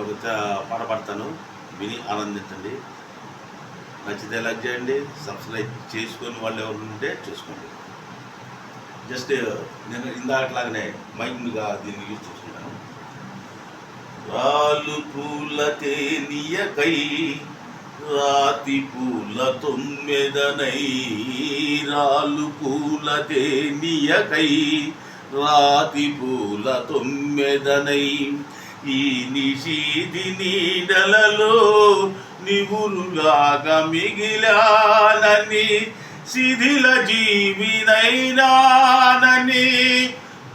ఒక పాట పాడతాను, విని ఆనందించండి. నచ్చితే లైక్ చేయండి, సబ్స్క్రైబ్ చేసుకొని వాళ్ళు ఎవరు ఉంటే చేసుకోండి. జస్ట్ నేను ఇందాకట్లాగానే మైండ్గా దీన్ని యూజ్ చేసుకుంటాను. రాలు పూల తేనియకై రాతి పూల తొమ్మెదనై, రాలు పూల తేనియకై రాతి పూల తొమ్మెదనై, ఈ నిషీది నీడలలో నివులులాగా మిగిలానని, శిథిల జీవినైనానని,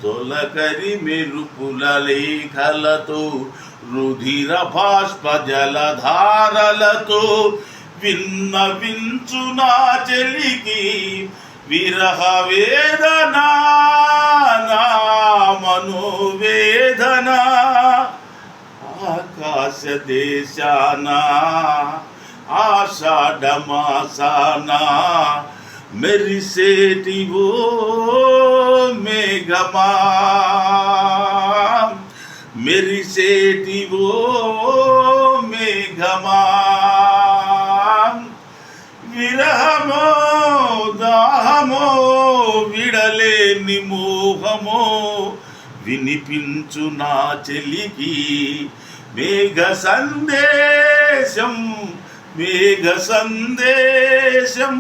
తొలకరి మెరుపుల లేఖలతో రుధిర బాష్ప జలధారలతో విన్నవించు నా చెలికి విరహ వేదన, నా మనోవేదన. ఆకాశ దేశాన ఆషాఢమాసాన మెరిసేటివో మేఘమా, మెరిసేటివో మేఘమా, విరహమో దాహమో విడలేని మోహమో వినిపించు నా చెలికి మేఘ సందేశం, మేఘ సందేశం.